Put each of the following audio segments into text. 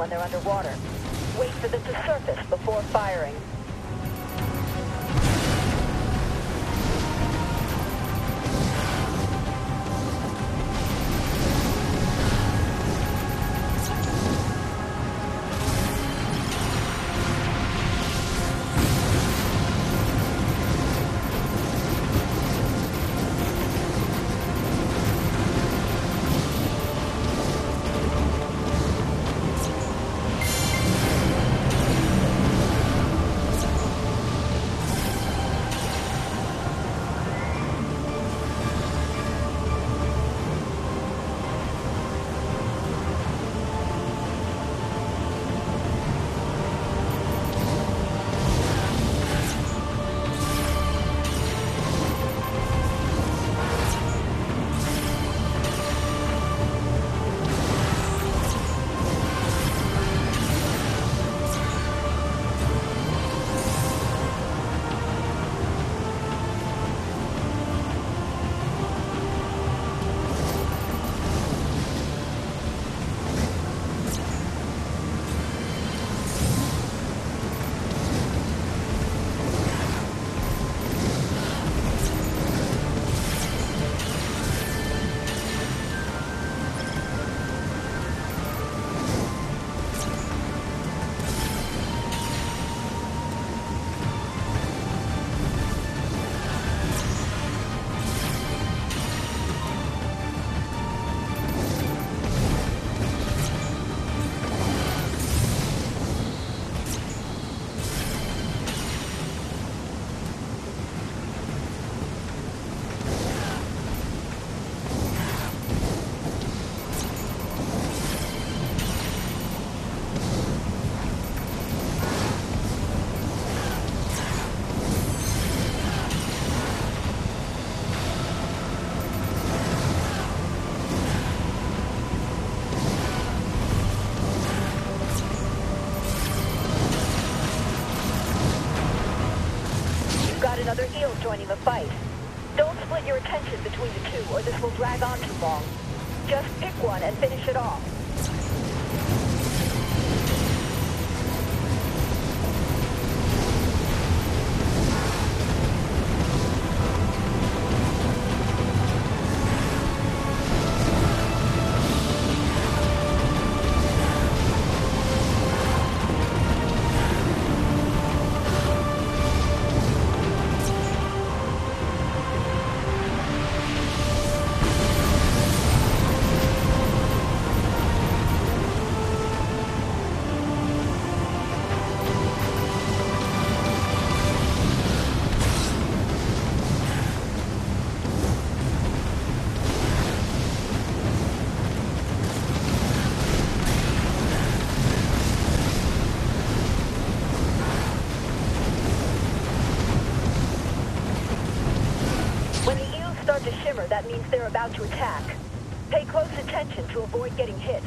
when they're underwater. Wait for them to surface before firing. Another eel joining the fight. Don't split your attention between the two, or this will drag on too long. Just pick one and finish it off. Start to shimmer, that means they're about to attack. Pay close attention to avoid getting hit.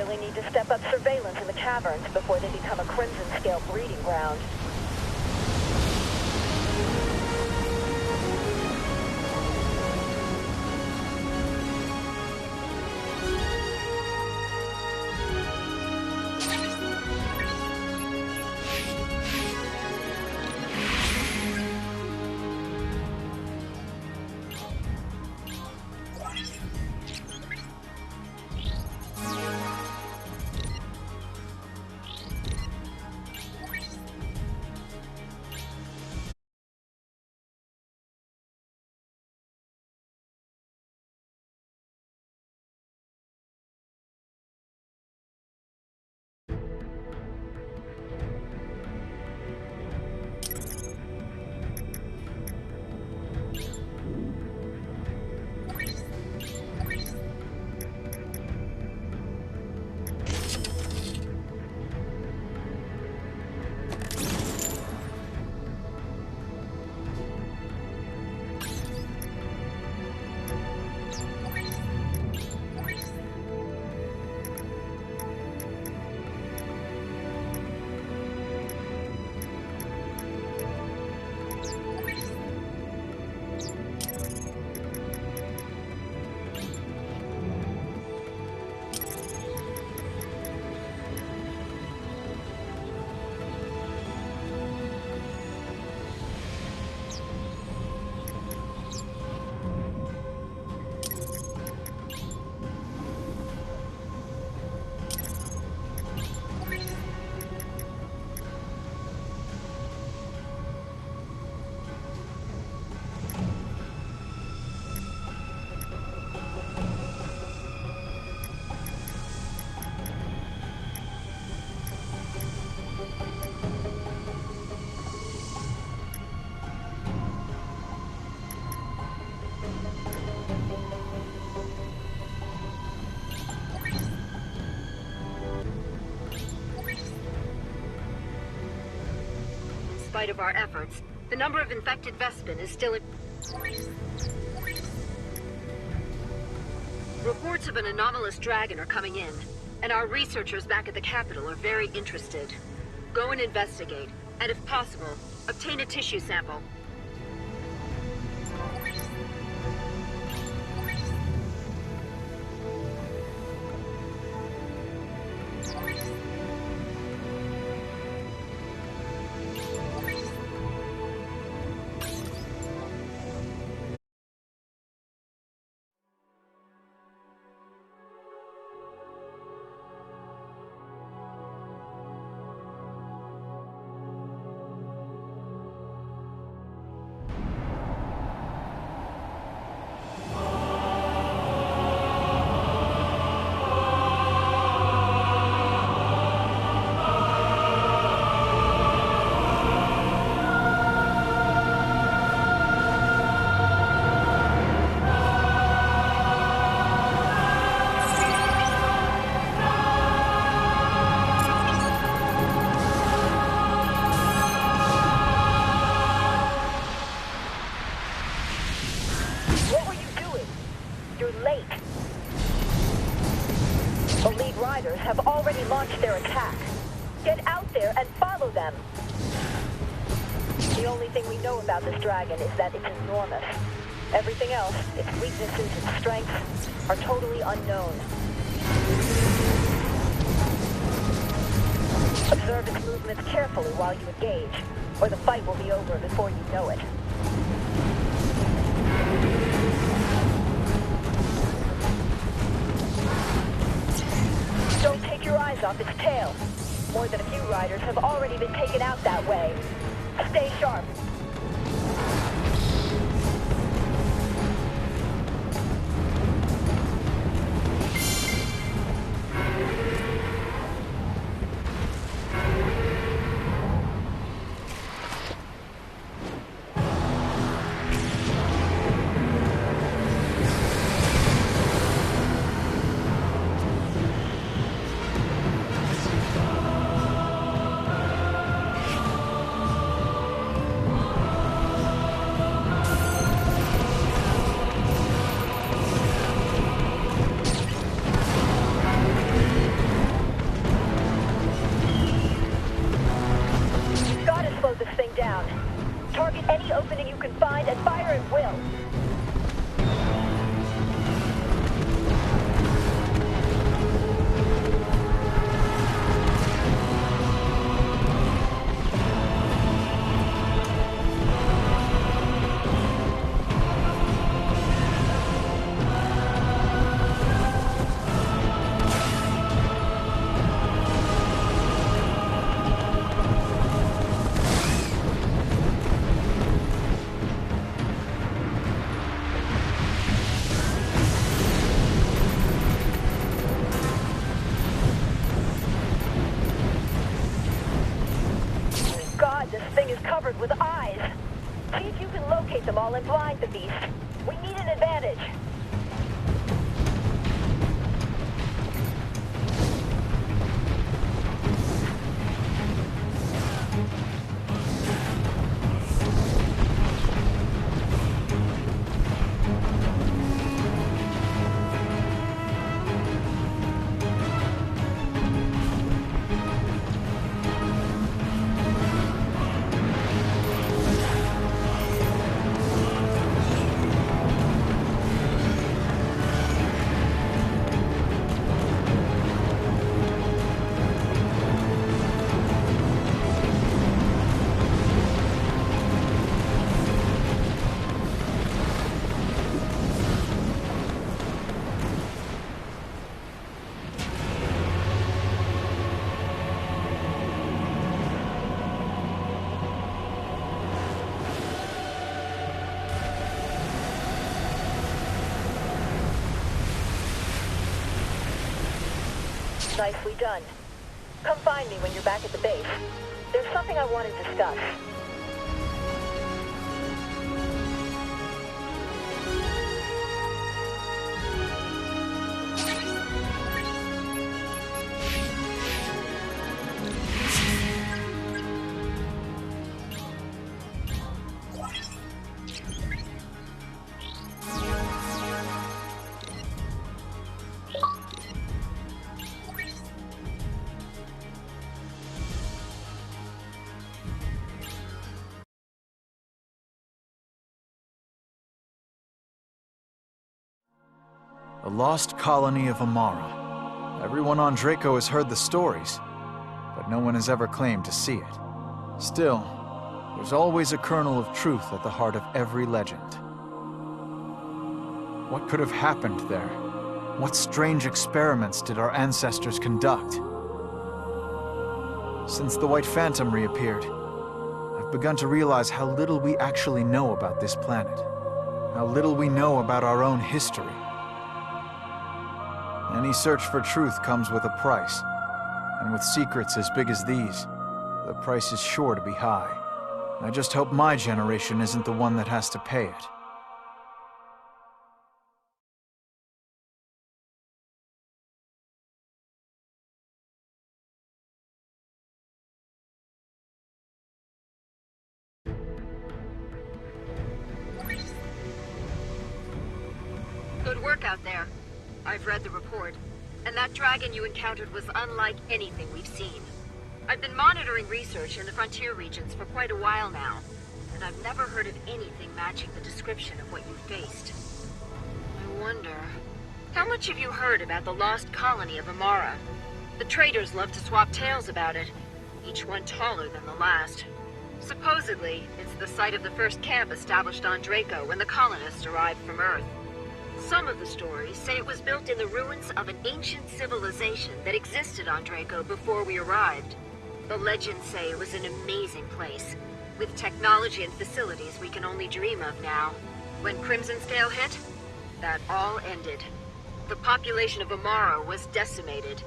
Need to step up surveillance in the caverns before they become a Crimson Scale breeding ground. spite of our efforts, the number of infected Vespin is still... Reports of an anomalous dragon are coming in, and our researchers back at the capital are very interested. Go and investigate, and if possible, obtain a tissue sample. Have already launched their attack. Get out there and follow them. The only thing we know about this dragon is that it's enormous. Everything else, its weaknesses and strengths, are totally unknown. Observe its movements carefully while you engage, or the fight will be over before you know it. Don't take your eyes off its tail. More than a few riders have already been taken out that way. Stay sharp. Target any opening you can find and fire at will. This thing is covered with eyes. See if you can locate them all and blind the beast. We need an advantage. Nicely done. Come find me when you're back at the base. There's something I want to discuss. The lost colony of Amara. Everyone on Draco has heard the stories, but no one has ever claimed to see it. Still, there's always a kernel of truth at the heart of every legend. What could have happened there? What strange experiments did our ancestors conduct? Since the White Phantom reappeared, I've begun to realize how little we actually know about this planet. How little we know about our own history. Any search for truth comes with a price, and with secrets as big as these, the price is sure to be high. I just hope my generation isn't the one that has to pay it. Good work out there. I've read the report, and that dragon you encountered was unlike anything we've seen. I've been monitoring research in the frontier regions for quite a while now, and I've never heard of anything matching the description of what you faced. I wonder, how much have you heard about the lost colony of Amara? The traders love to swap tales about it, each one taller than the last. Supposedly, it's the site of the first camp established on Draco when the colonists arrived from Earth. Some of the stories say it was built in the ruins of an ancient civilization that existed on Draco before we arrived. The legends say it was an amazing place, with technology and facilities we can only dream of now. When Crimson Scale hit, that all ended. The population of Amara was decimated,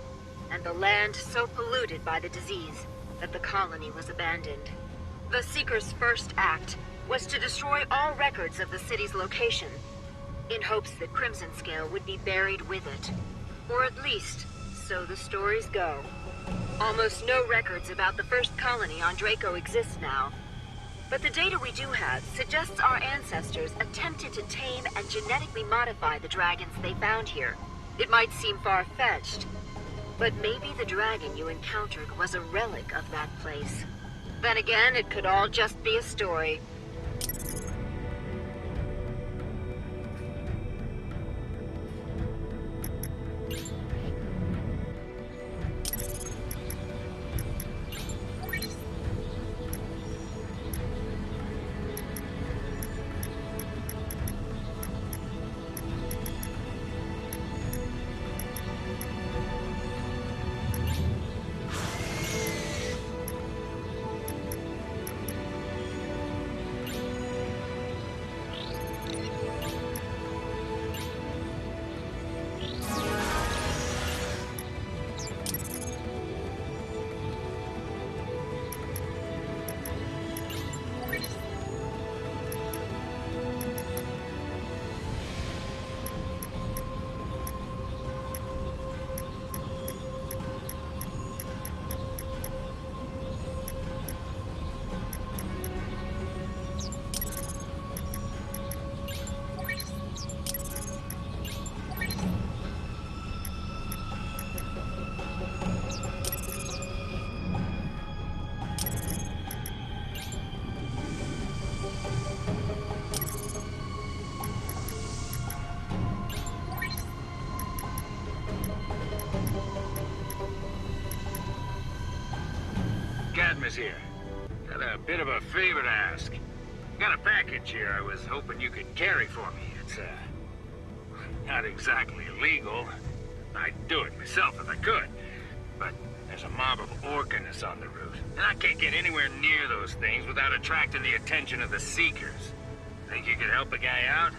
and the land so polluted by the disease that the colony was abandoned. The Seeker's first act was to destroy all records of the city's location, in hopes that Crimson Scale would be buried with it. Or at least, so the stories go. Almost no records about the first colony on Draco exist now. But the data we do have suggests our ancestors attempted to tame and genetically modify the dragons they found here. It might seem far-fetched, but maybe the dragon you encountered was a relic of that place. Then again, it could all just be a story. Cadmus here. Got a bit of a favor to ask. Got a package here I was hoping you could carry for me. It's, not exactly illegal. I'd do it myself if I could. But there's a mob of organists on the route, and I can't get anywhere near those things without attracting the attention of the Seekers. Think you could help a guy out?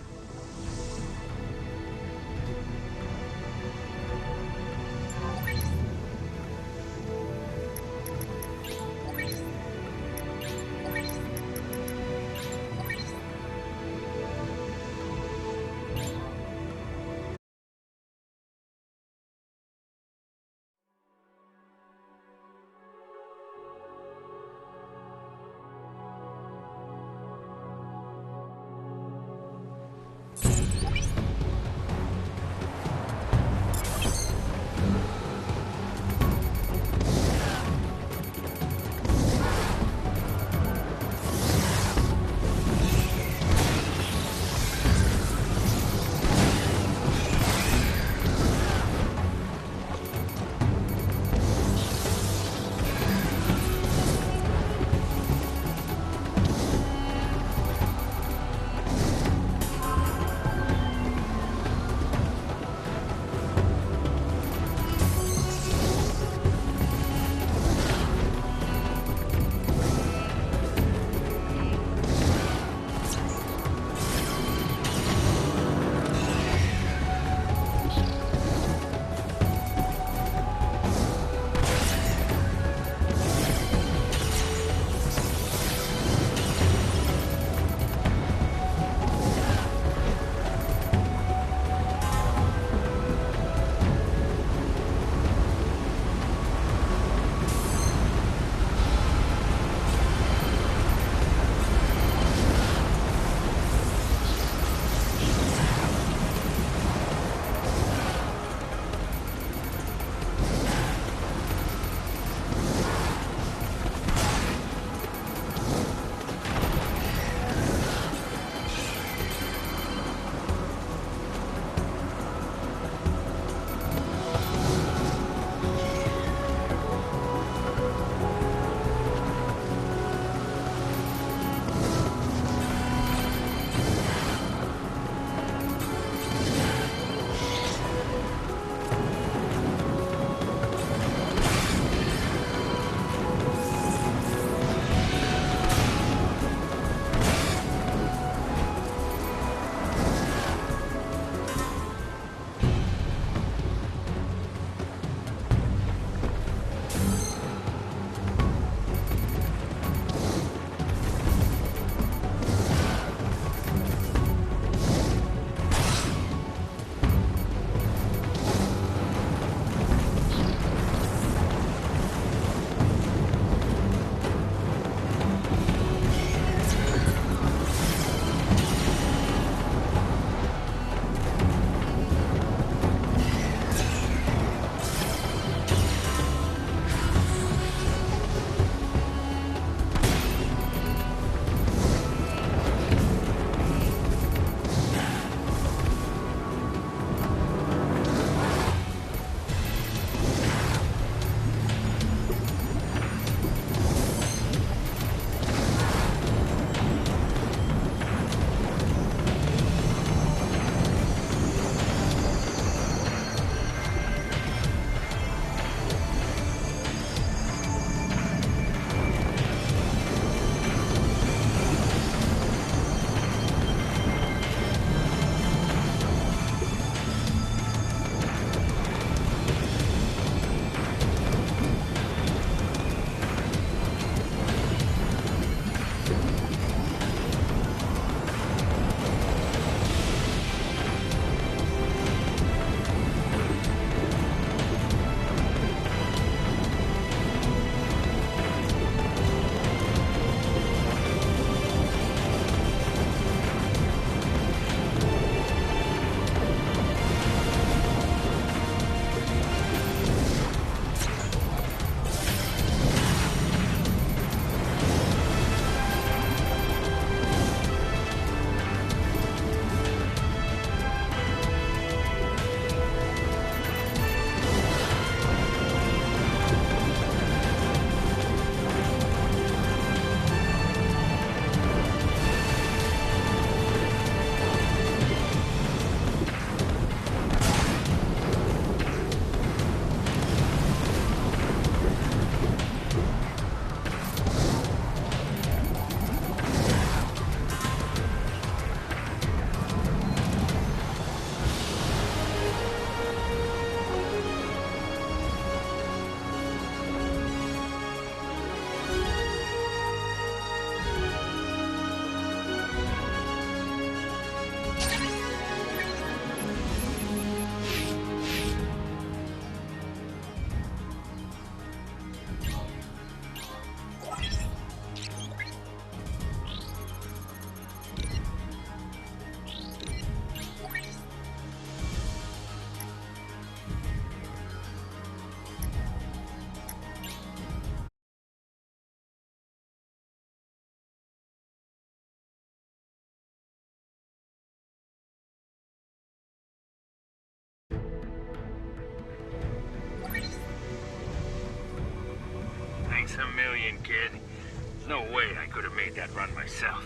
Thanks a million, kid. There's no way I could have made that run myself.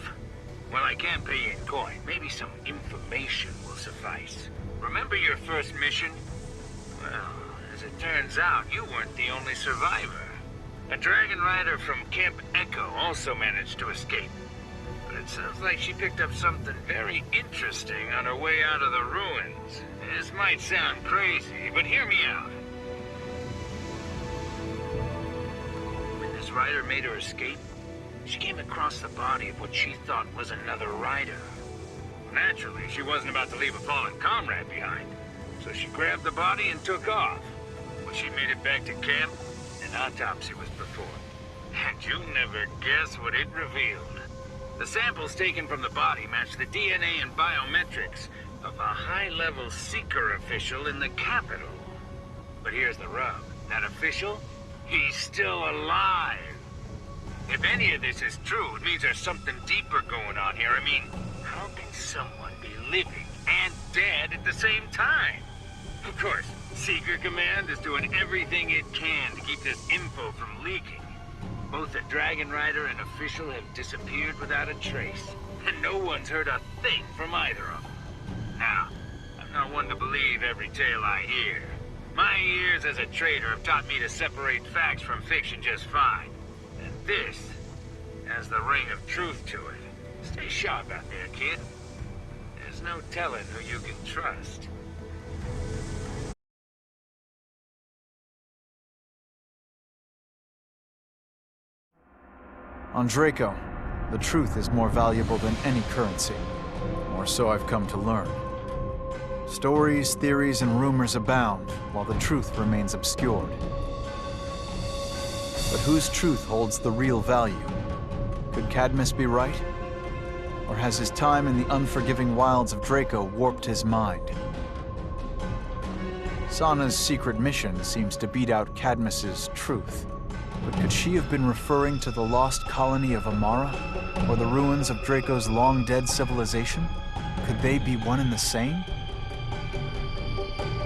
Well, I can't pay you in coin. Maybe some information will suffice. Remember your first mission? Well, as it turns out, you weren't the only survivor. A dragon rider from Camp Echo also managed to escape. But it sounds like she picked up something very interesting on her way out of the ruins. This might sound crazy, but hear me out. When this rider made her escape, she came across the body of what she thought was another rider. Naturally, she wasn't about to leave a fallen comrade behind, so she grabbed the body and took off. When she made it back to camp, an autopsy was performed. And you never guess what it revealed. The samples taken from the body matched the DNA and biometrics of a high-level Seeker official in the capital. But here's the rub. That official? He's still alive. If any of this is true, it means there's something deeper going on here. I mean, how can someone be living and dead at the same time? Of course, Seeker Command is doing everything it can to keep this info from leaking. Both the Dragon Rider and official have disappeared without a trace, and no one's heard a thing from either of them. Now, I'm not one to believe every tale I hear. My years as a trader have taught me to separate facts from fiction just fine. And this has the ring of truth to it. Stay sharp out there, kid. There's no telling who you can trust. On Draco, the truth is more valuable than any currency. Or so I've come to learn. Stories, theories, and rumors abound, while the truth remains obscured. But whose truth holds the real value? Could Cadmus be right? Or has his time in the unforgiving wilds of Draco warped his mind? Sana's secret mission seems to beat out Cadmus's truth. But could she have been referring to the lost colony of Amara? Or the ruins of Draco's long-dead civilization? Could they be one and the same?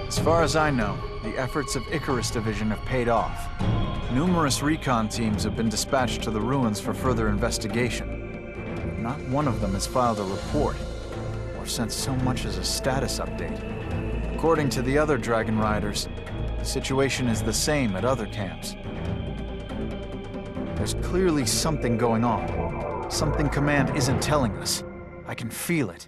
As far as I know, the efforts of Icarus Division have paid off. Numerous recon teams have been dispatched to the ruins for further investigation. But not one of them has filed a report, or sent so much as a status update. According to the other Dragon Riders, the situation is the same at other camps. There's clearly something going on. Something Command isn't telling us. I can feel it.